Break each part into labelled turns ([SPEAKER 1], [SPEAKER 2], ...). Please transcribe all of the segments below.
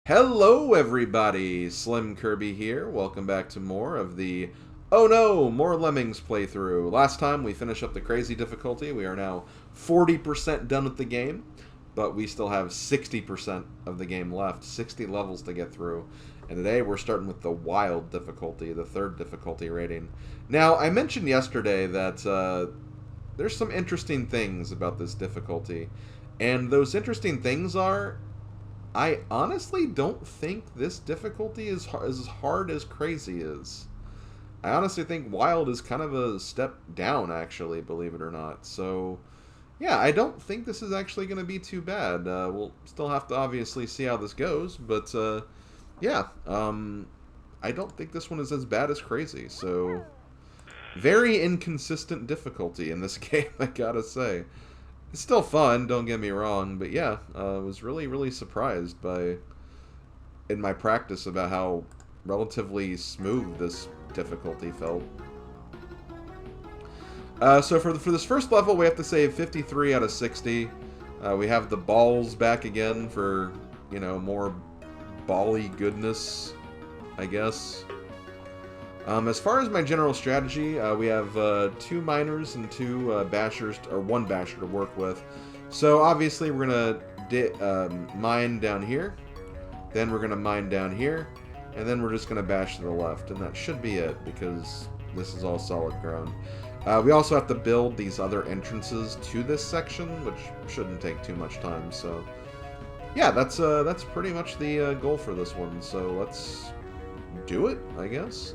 [SPEAKER 1] Hello everybody, SlimKirby here. Welcome back to more of the Oh no, more Lemmings playthrough. Last time we finished up the crazy difficulty. We are now 40% done with the game, but we still have 60% of the game left, 60 levels to get through. And today we're starting with the wild difficulty, the third difficulty rating. Now, I mentioned yesterday that there's some interesting things about this difficulty. And those interesting things are I honestly don't think this difficulty is as hard as crazy is. I honestly think wild is kind of a step down, actually, believe it or not. So, yeah, I don't think this is actually going to be too bad. We'll still have to obviously see how this goes, but yeah, I don't think this one is as bad as crazy. So, very inconsistent difficulty in this game, I gotta say. It's still fun, don't get me wrong, but yeah, I was really surprised by in my practice about how relatively smooth this difficulty felt. So for this first level, we have to save 53 out of 60. We have the balls back again for, you know, more bally goodness, I guess. As far as my general strategy, we have 2 miners and 2 bashers, or 1 basher to work with. So obviously we're gonna mine down here, then we're gonna mine down here, and then we're just gonna bash to the left, and that should be it because this is all solid ground. We also have to build these other entrances to this section, which shouldn't take too much time. So yeah, that's pretty much the goal for this one. So let's do it, I guess.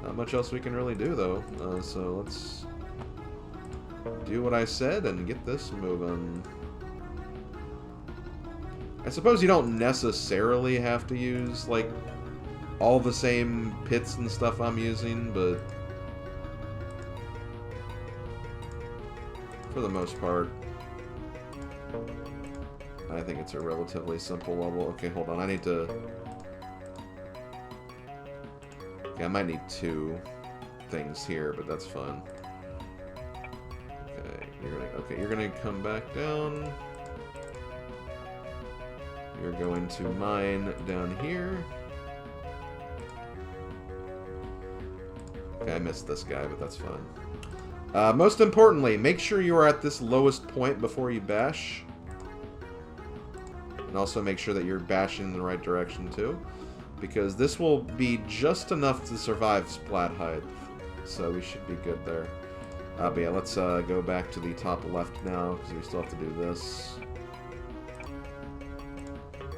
[SPEAKER 1] Not much else we can really do, though. So let's do what I said and get this moving. I suppose you don't necessarily have to use, like, all the same pits and stuff I'm using, but for the most part, I think it's a relatively simple level. Okay, hold on. I need to... Okay, I might need 2 things here, but that's fine. Okay, you're gonna come back down. You're going to mine down here. Okay, I missed this guy, but that's fine. Most importantly, make sure you are at this lowest point before you bash. And also make sure that you're bashing in the right direction, too. Because this will be just enough to survive splat height. So we should be good there. But yeah, let's go back to the top left now, because we still have to do this.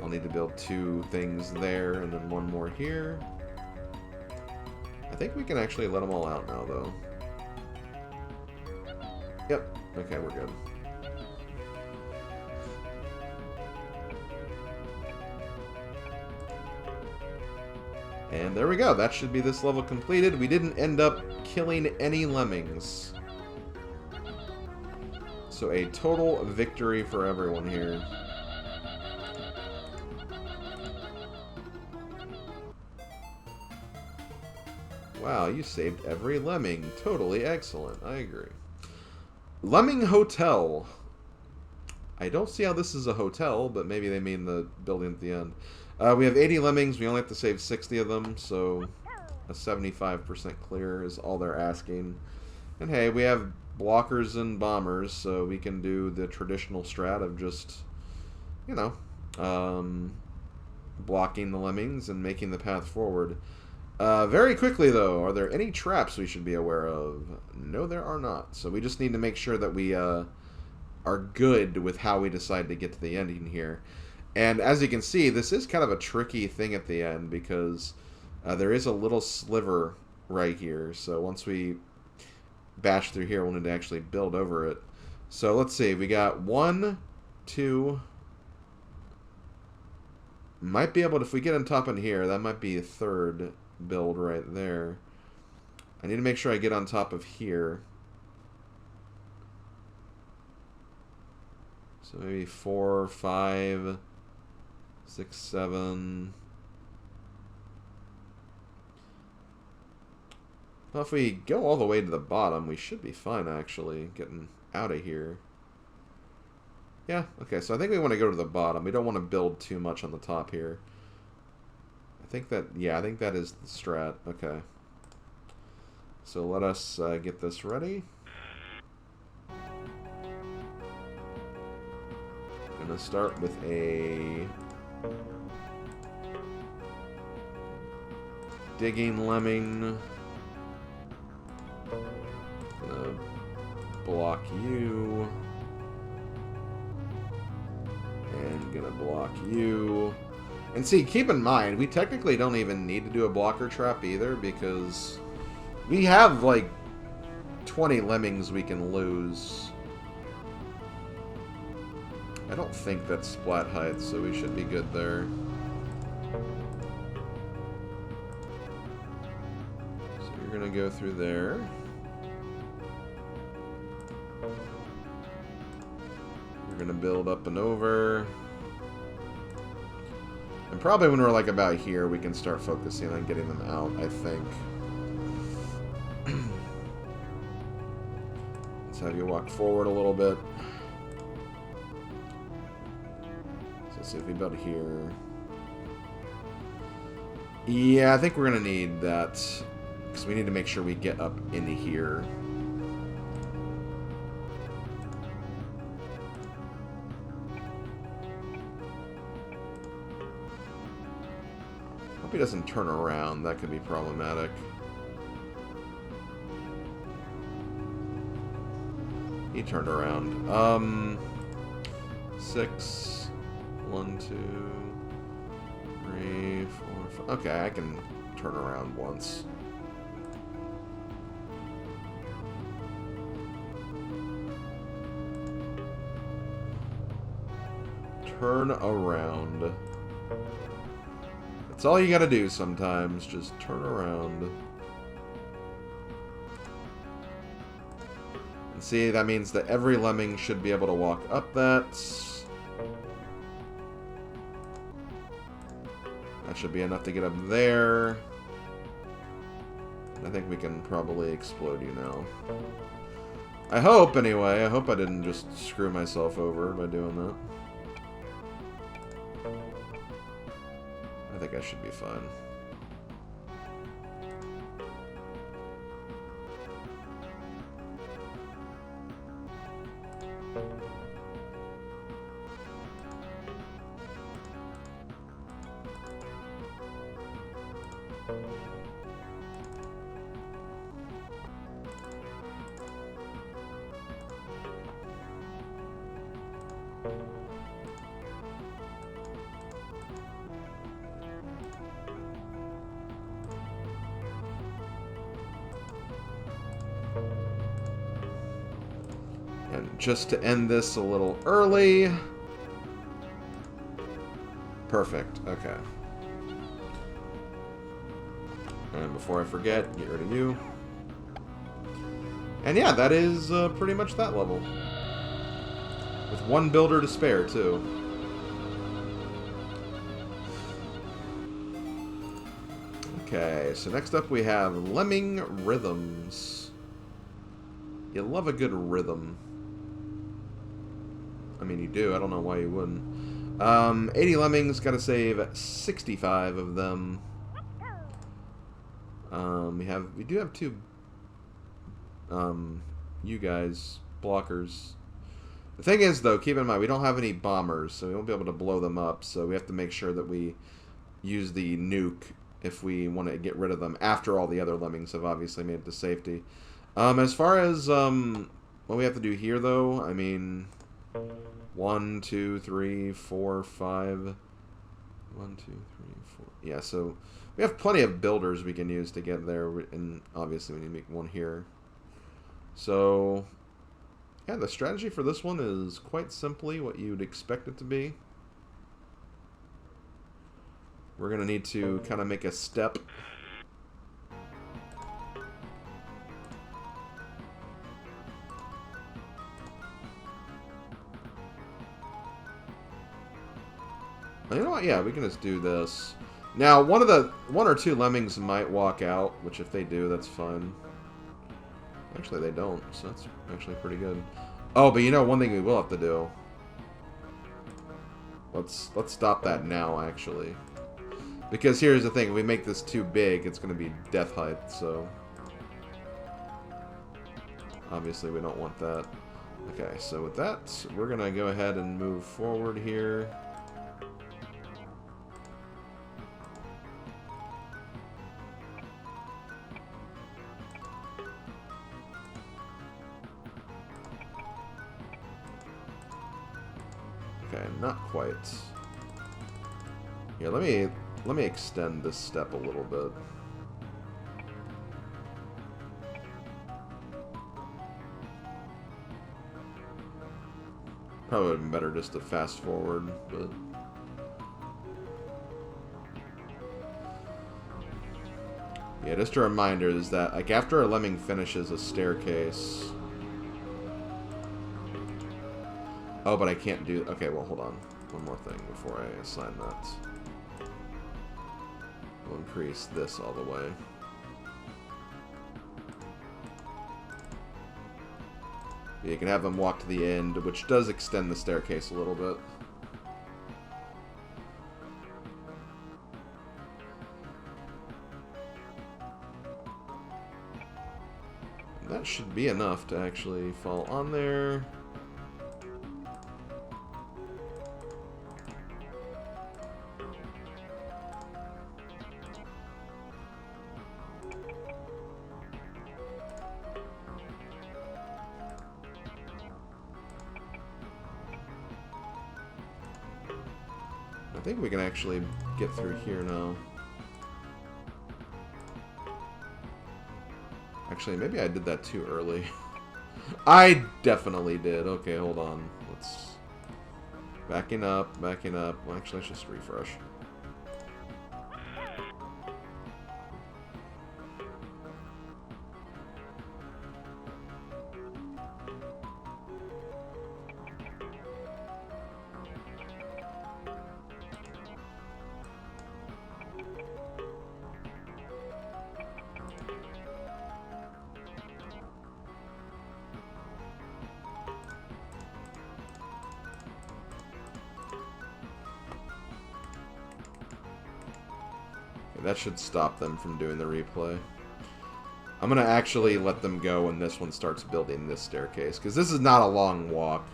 [SPEAKER 1] I'll need to build 2 things there, and then 1 more here. I think we can actually let them all out now, though. Yep. Okay, we're good. And there we go. That should be this level completed. We didn't end up killing any lemmings. So a total victory for everyone here. Wow, you saved every lemming. Totally excellent. I agree. Lemming Hotel. I don't see how this is a hotel, but maybe they mean the building at the end. We have 80 lemmings. We only have to save 60 of them, so a 75% clear is all they're asking. And hey, we have blockers and bombers, so we can do the traditional strat of just, you know, blocking the lemmings and making the path forward. Very quickly, though, are there any traps we should be aware of? No, there are not. So we just need to make sure that we are good with how we decide to get to the ending here. And as you can see, this is kind of a tricky thing at the end because there is a little sliver right here. So once we bash through here, we'll need to actually build over it. So let's see. We got 1, 2. Might be able to, if we get on top in here, that might be a 3rd build right there. I need to make sure I get on top of here. So maybe 4, 5... 6, 7. Well, if we go all the way to the bottom, we should be fine, actually, getting out of here. Yeah, okay, so I think we want to go to the bottom. We don't want to build too much on the top here. I think that, yeah, I think that is the strat. Okay. So let us get this ready. I'm going to start with a digging lemming. Gonna block you. And gonna block you. And see, keep in mind, we technically don't even need to do a blocker trap either, because we have like 20 lemmings we can lose. I don't think that's splat height, so we should be good there. So you're gonna go through there. You're gonna build up and over. And probably when we're like about here, we can start focusing on getting them out, I think. Let's have you walk forward a little bit. So let's see if we build here. Yeah, I think we're going to need that. Because we need to make sure we get up into here. Hope he doesn't turn around. That could be problematic. He turned around. 6. 1, 2, 3, 4, 5. Okay, I can turn around once. Turn around. That's all you gotta do sometimes. Just turn around. And see, that means that every lemming should be able to walk up that. That should be enough to get up there. I think we can probably explode you now. I hope, anyway. I hope I didn't just screw myself over by doing that. I think I should be fine. And just to end this a little early. Perfect. Okay. And before I forget, get rid of you. And yeah, that is pretty much that level. With one builder to spare, too. Okay, so next up we have Lemming Rhythms. You love a good rhythm. I mean, you do. I don't know why you wouldn't. 80 lemmings, gotta save 65 of them. We do have 2 you guys blockers. The thing is, though, keep in mind we don't have any bombers, so we won't be able to blow them up. So we have to make sure that we use the nuke if we want to get rid of them after all the other lemmings have obviously made it to safety. As far as what we have to do here, though, I mean, 1, 2, 3, 4, 5. 1, 2, 3, 4. Yeah, so we have plenty of builders we can use to get there, and obviously we need to make one here. So, yeah, the strategy for this one is quite simply what you'd expect it to be. We're going to need to kind of make a step. You know what? Yeah, we can just do this. Now, one or two lemmings might walk out, which if they do, that's fine. Actually, they don't, so that's actually pretty good. Oh, but you know, one thing we will have to do. Let's stop that now, actually. Because here's the thing, if we make this too big, it's going to be death height, so... Obviously, we don't want that. Okay, so with that, we're going to go ahead and move forward here. Okay, not quite. Here, let me extend this step a little bit. Probably would have been better just to fast forward, but... Yeah, just a reminder is that, like, after a lemming finishes a staircase... Oh, but I can't do... Okay, well, hold on. One more thing before I assign that. We'll increase this all the way. You can have them walk to the end, which does extend the staircase a little bit. And that should be enough to actually fall on there. I think we can actually get through here now. Actually, maybe I did that too early. I definitely did. Okay, hold on. Let's... Backing up, backing up. Well, actually, let's just refresh. That should stop them from doing the replay. I'm going to actually let them go when this one starts building this staircase, because this is not a long walk.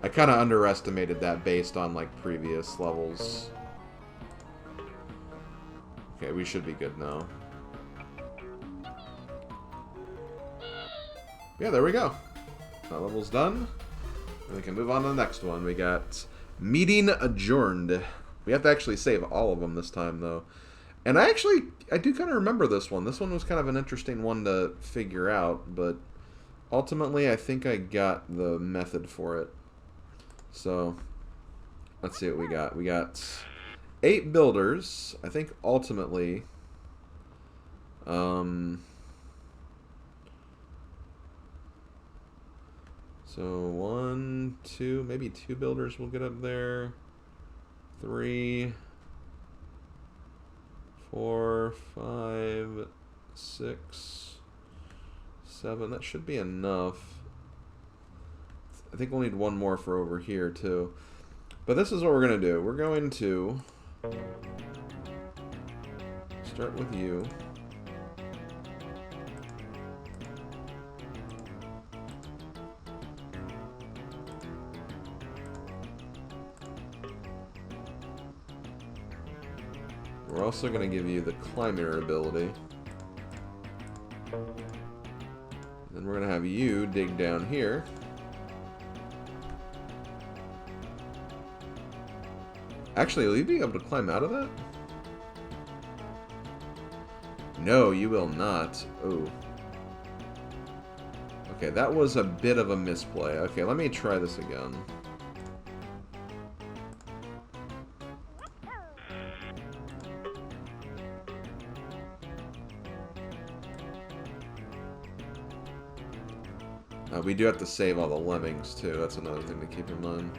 [SPEAKER 1] I kind of underestimated that based on, like, previous levels. Okay, we should be good now. Yeah, there we go. That level's done. And we can move on to the next one. We got Meeting Adjourned. We have to actually save all of them this time, though. And I do kind of remember this one. This one was kind of an interesting one to figure out, but ultimately I think I got the method for it. So, let's see what we got. We got 8 builders. I think ultimately... So, 1, 2, maybe 2 builders will get up there. 3, 4, 5, 6, 7. That should be enough. I think we'll need one more for over here, too. But this is what we're going to do. We're going to start with you. We're also going to give you the climber ability. Then we're going to have you dig down here. Actually, will you be able to climb out of that? No, you will not. Oh. Okay, that was a bit of a misplay. Okay, let me try this again. We do have to save all the lemmings, too. That's another thing to keep in mind.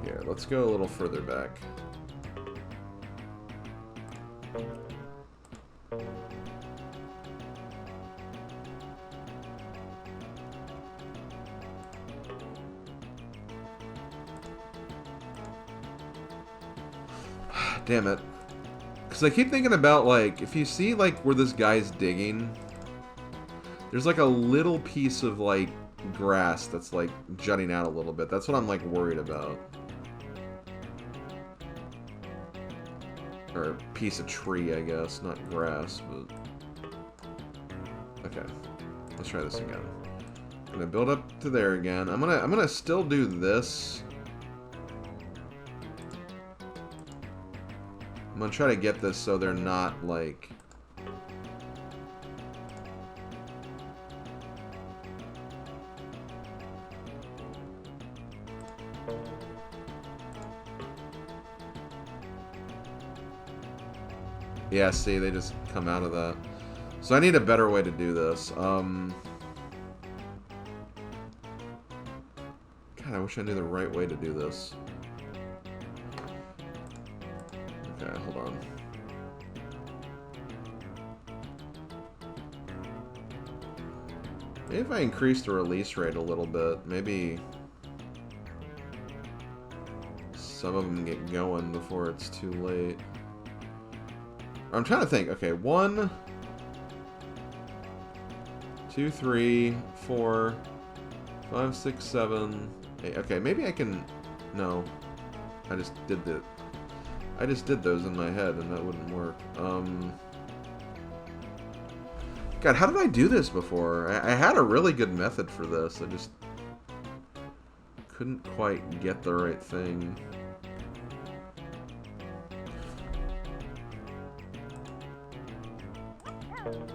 [SPEAKER 1] Here, let's go a little further back. Damn it. Because I keep thinking about, like, if you see, like, where this guy's digging, there's, like, a little piece of, like, grass that's, like, jutting out a little bit. That's what I'm, like, worried about. Or a piece of tree, I guess. Not grass, but... Okay. Let's try this again. I'm gonna build up to there again. I'm gonna still do this. I'm gonna try to get this so they're not, like... Yeah, see, they just come out of that. So I need a better way to do this. God, I wish I knew the right way to do this. Okay, hold on. Maybe if I increase the release rate a little bit, maybe some of them get going before it's too late. I'm trying to think. Okay, 1, 2, 3, 4, 5, 6, 7, 8. Okay, maybe I can... No. I just did those in my head and that wouldn't work. God, how did I do this before? I had a really good method for this. I just couldn't quite get the right thing.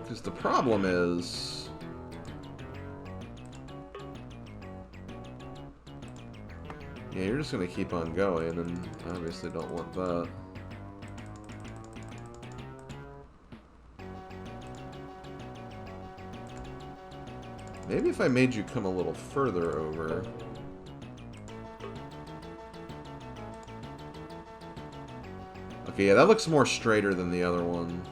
[SPEAKER 1] Because the problem is... Yeah, you're just going to keep on going, and I obviously don't want that. Maybe if I made you come a little further over... Okay, yeah, that looks more straighter than the other one.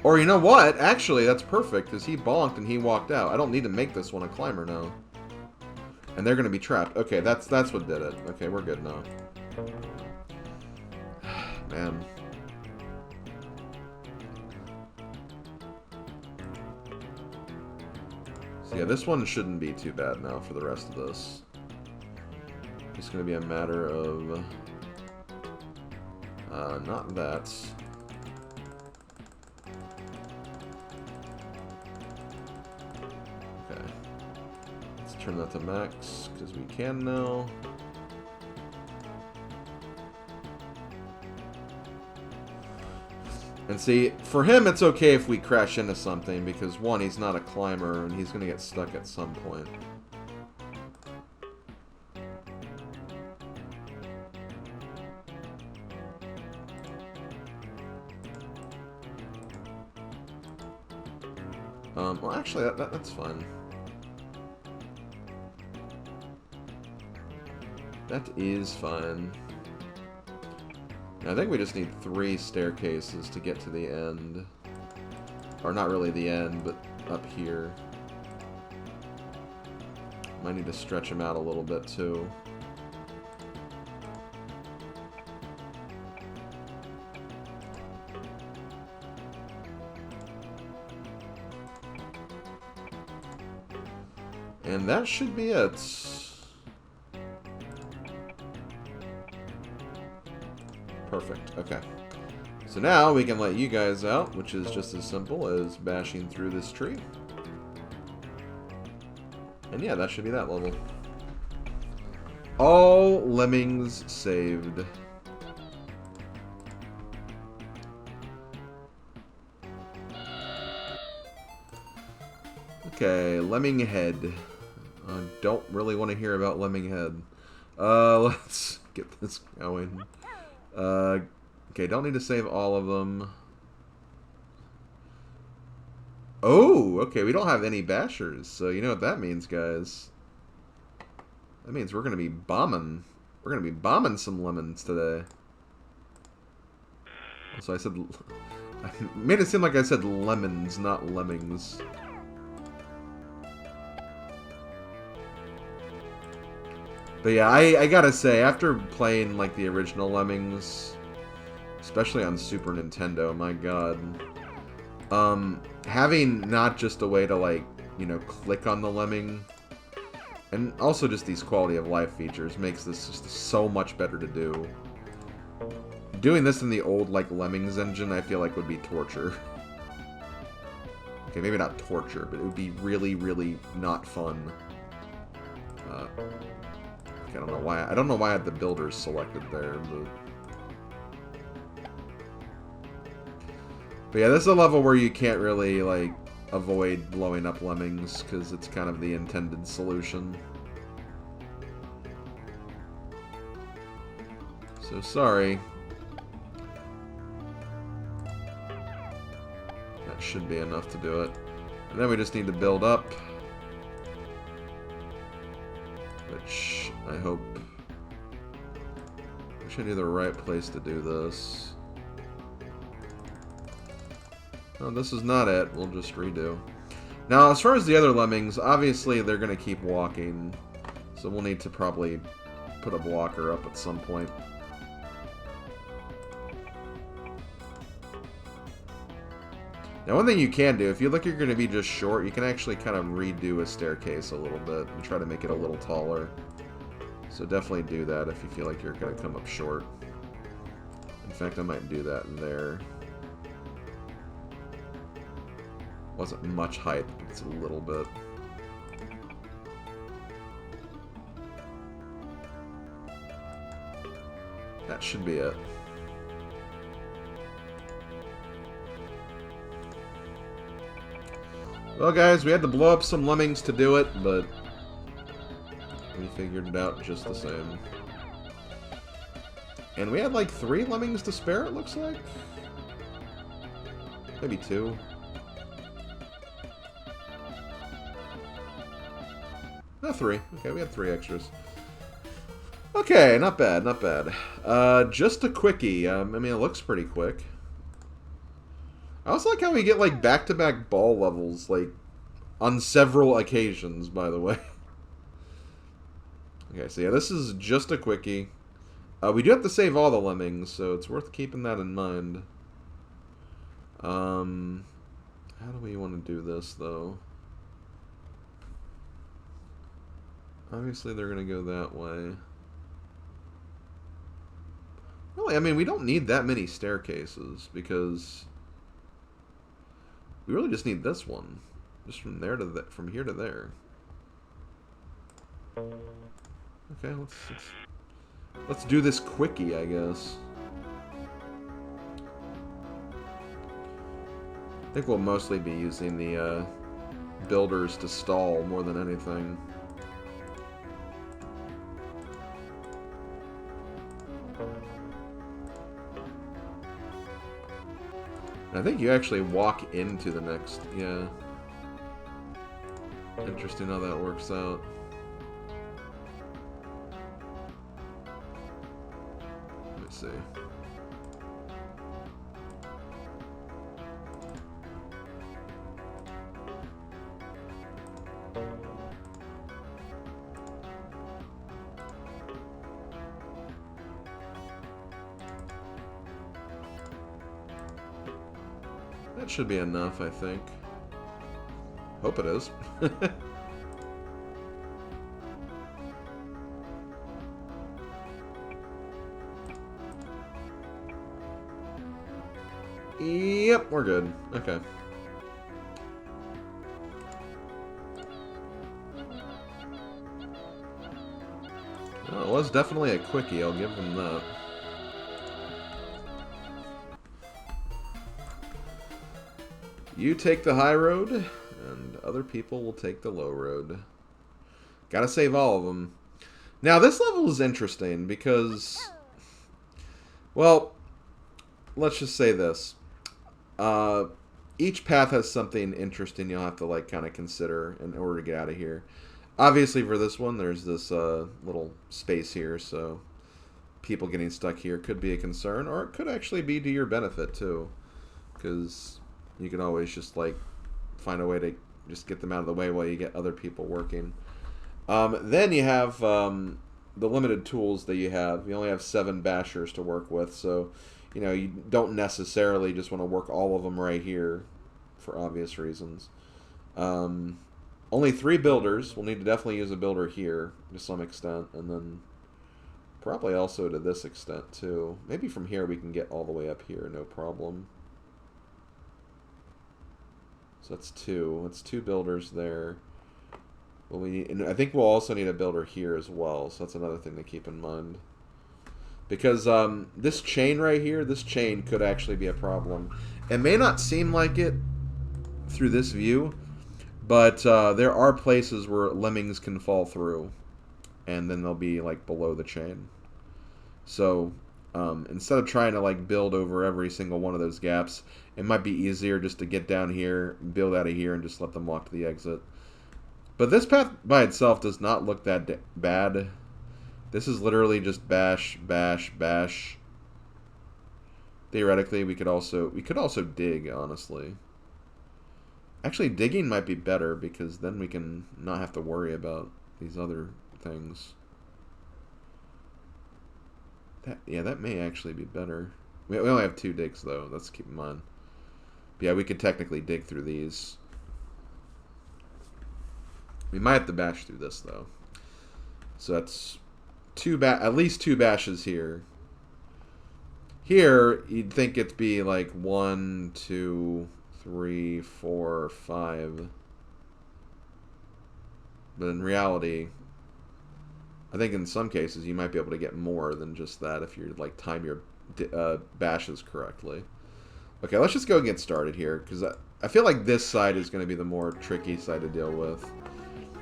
[SPEAKER 1] Or you know what? Actually, that's perfect, because he bonked and he walked out. I don't need to make this one a climber now. And they're going to be trapped. Okay, that's what did it. Okay, we're good now. Man. So yeah, this one shouldn't be too bad now for the rest of this. It's going to be a matter of... not that... Turn that to max, because we can now. And see, for him it's okay if we crash into something, because one, he's not a climber, and he's going to get stuck at some point. Well, actually, that's fine. That is fine. I think we just need 3 staircases to get to the end. Or not really the end, but up here. Might need to stretch them out a little bit too. And that should be it. Perfect. Okay. So now we can let you guys out, which is just as simple as bashing through this tree. And yeah, that should be that level. All lemmings saved. Okay, Lemming head. I don't really want to hear about Lemming head. Let's get this going. Okay, don't need to save all of them. Oh, okay, we don't have any bashers, so you know what that means, guys. That means we're gonna be bombing. We're gonna be bombing some lemons today. So I said... I made it seem like I said lemons, not lemmings. But yeah, I gotta say, after playing, like, the original Lemmings, Especially on Super Nintendo, my god. Having not just a way to, like, you know, click on the Lemming, and also just these quality of life features makes this just so much better to do. Doing this in the old, like, Lemmings engine, I feel like would be torture. Okay, maybe not torture, but it would be really, really not fun. Okay, I don't know why I had the builders selected there, but yeah, this is a level where you can't really, like, avoid blowing up Lemmings, because it's kind of the intended solution. So, sorry. That should be enough to do it. And then we just need to build up. Which, I hope... Wish I knew the right place to do this. No, this is not it. We'll just redo. Now, as far as the other Lemmings, obviously they're going to keep walking. So we'll need to probably put a blocker up at some point. Now, one thing you can do, if you look you're going to be just short, you can actually kind of redo a staircase a little bit and try to make it a little taller. So definitely do that if you feel like you're going to come up short. In fact, I might do that there. Wasn't much height, but it's a little bit. That should be it. Well, guys, we had to blow up some Lemmings to do it, but we figured it out just the same. And we had like 3 Lemmings to spare, it looks like. Maybe 2. No, 3. Okay, we had 3 extras. Okay, not bad, not bad. Just a quickie. I mean, it looks pretty quick. I also like how we get, like, back-to-back ball levels, like, on several occasions, by the way. Okay, so yeah, this is just a quickie. We do have to save all the Lemmings, so it's worth keeping that in mind. How do we want to do this, though? Obviously, they're going to go that way. Really, I mean, we don't need that many staircases, because we really just need this one. Just from there to from here to there. Okay, let's do this quickie, I guess. I think we'll mostly be using the builders to stall more than anything. I think you actually walk into the next, yeah. Interesting how that works out. Let me see. That should be enough, I think. Hope it is. Yep, we're good. Okay. Well, it was definitely a quickie, I'll give them that. You take the high road, and other people will take the low road. Gotta save all of them. Now, this level is interesting because, well, let's just say this. Each path has something interesting you'll have to, like, kind of consider in order to get out of here. Obviously, for this one, there's this little space here, so people getting stuck here could be a concern, or it could actually be to your benefit, too, because you can always just, like, find a way to just get them out of the way while you get other people working. Then you have the limited tools that you have. You only have 7 bashers to work with, so you know, you don't necessarily just want to work all of them right here for obvious reasons. Only 3 builders. We'll need to definitely use a builder here to some extent, and then probably also to this extent too. Maybe from here we can get all the way up here, no problem. So that's 2. That's 2 builders there. Well, and I think we'll also need a builder here as well, so that's another thing to keep in mind. Because this chain right here, this chain could actually be a problem. It may not seem like it through this view, but there are places where lemmings can fall through, and then they'll be like below the chain. So instead of trying to like build over every single one of those gaps, it might be easier just to get down here, build out of here, and just let them walk to the exit. But this path by itself does not look that bad. This is literally just bash, bash, bash. Theoretically, we could also dig, honestly. Actually, digging might be better because then we can not have to worry about these other things. That may actually be better. We only have 2 digs, though. Let's keep in mind. But yeah, we could technically dig through these. We might have to bash through this, though. So that's at least 2 bashes here. Here, you'd think it'd be like 1, 2, 3, 4, 5. But in reality, I think in some cases you might be able to get more than just that if you like time your bashes correctly. Okay, let's just go and get started here, because I feel like this side is going to be the more tricky side to deal with.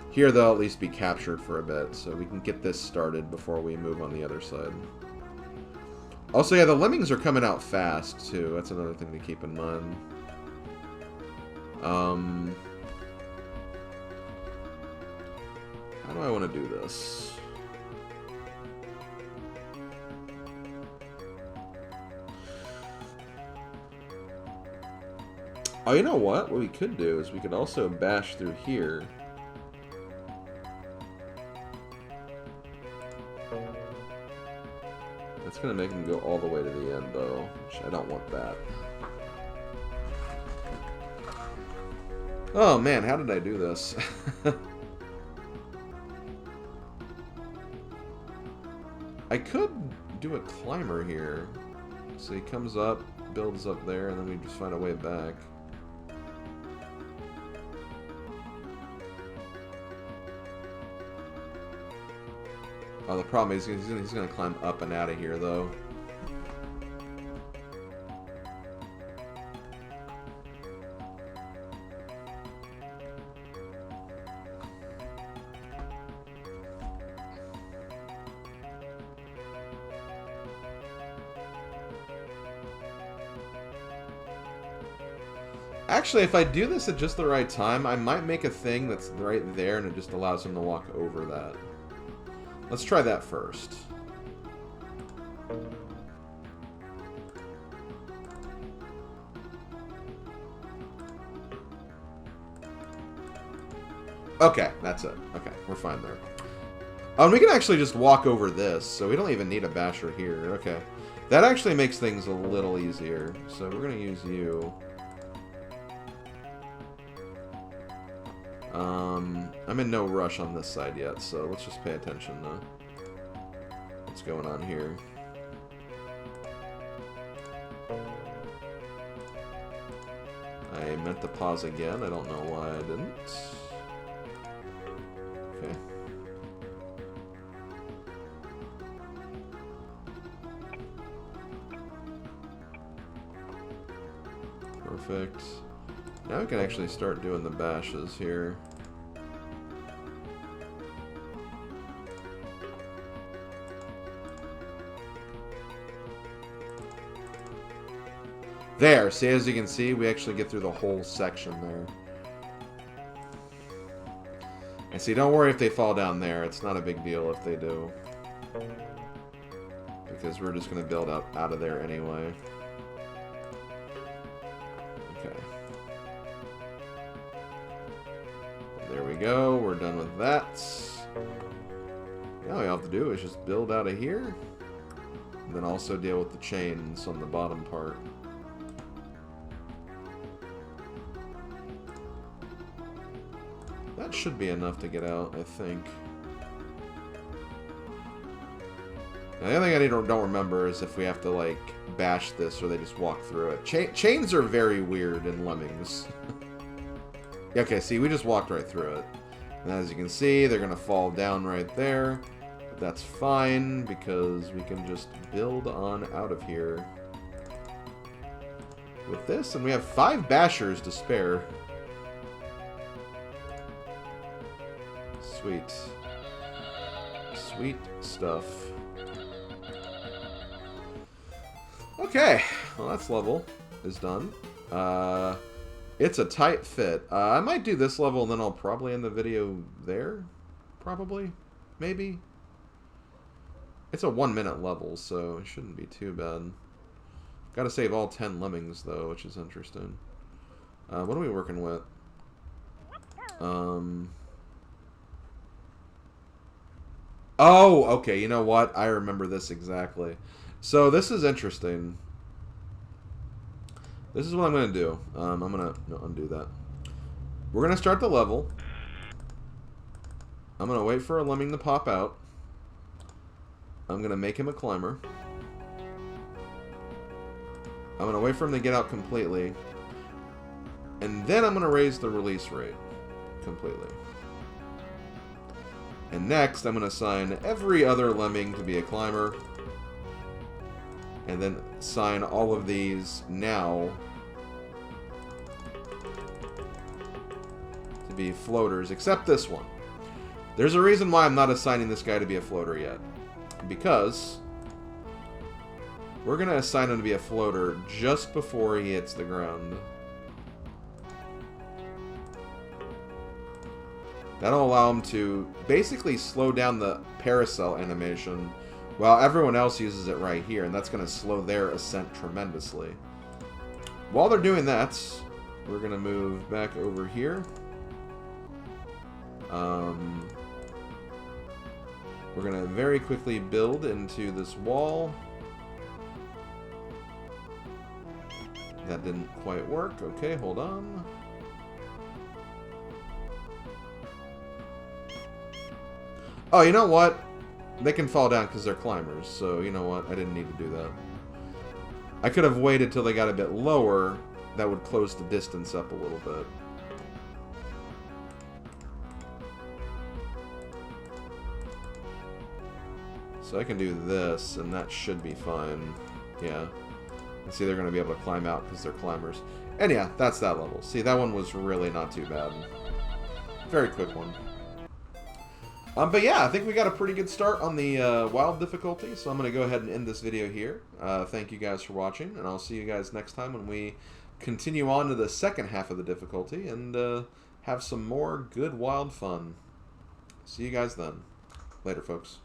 [SPEAKER 1] Here, they'll at least be captured for a bit, so we can get this started before we move on the other side. Also, yeah, the lemmings are coming out fast, too. That's another thing to keep in mind. How do I want to do this? Oh, you know what? What we could do is we could also bash through here. That's going to make them go all the way to the end, though, which I don't want that. Oh, man, how did I do this? I could do a climber here. So he comes up, builds up there, and then we just find a way back. Oh, the problem is he's going to climb up and out of here, though. Actually, if I do this at just the right time, I might make a thing that's right there, and it just allows him to walk over that. Let's try that first. Okay, that's it. Okay, we're fine there. And we can actually just walk over this, so we don't even need a basher here. Okay. That actually makes things a little easier. So we're going to use you. I'm in no rush on this side yet, so let's just pay attention to what's going on here. I meant to pause again. I don't know why I didn't. Okay. Perfect. Now we can actually start doing the bashes here. There, see, as you can see, we actually get through the whole section there. And see, don't worry if they fall down there. It's not a big deal if they do. Because we're just going to build out of there anyway. Okay. There we go. We're done with that. Now all we have to do is just build out of here. And then also deal with the chains on the bottom part. That should be enough to get out, I think. Now, the other thing I don't remember is if we have to, like, bash this or they just walk through it. Chains are very weird in Lemmings. Okay, see, we just walked right through it. And as you can see, they're going to fall down right there. But that's fine, because we can just build on out of here with this. And we have 5 bashers to spare. Sweet. Sweet stuff. Okay, well, that's level is done. It's a tight fit. I might do this level and then I'll probably end the video there. Probably. Maybe. It's a 1-minute level, so it shouldn't be too bad. Gotta save all 10 lemmings, though, which is interesting. What are we working with? Oh, okay, you know what? I remember this exactly. So this is interesting. This is what I'm going to do. I'm going to undo that. We're going to start the level. I'm going to wait for a lemming to pop out. I'm going to make him a climber. I'm going to wait for him to get out completely. And then I'm going to raise the release rate completely. And next, I'm going to assign every other lemming to be a climber. And then assign all of these now to be floaters, except this one. There's a reason why I'm not assigning this guy to be a floater yet. Because we're going to assign him to be a floater just before he hits the ground. That'll allow him to basically slow down the parasail animation while everyone else uses it right here, and that's going to slow their ascent tremendously. While they're doing that, we're going to move back over here. We're going to very quickly build into this wall. That didn't quite work. Okay, hold on. Oh, you know what? They can fall down because they're climbers, so you know what? I didn't need to do that. I could have waited till they got a bit lower. That would close the distance up a little bit. So I can do this, and that should be fine. Yeah. And see, they're going to be able to climb out because they're climbers. And yeah, that's that level. See, that one was really not too bad. Very quick one. But yeah, I think we got a pretty good start on the wild difficulty, so I'm going to go ahead and end this video here. Thank you guys for watching, and I'll see you guys next time when we continue on to the second half of the difficulty and have some more good wild fun. See you guys then. Later, folks.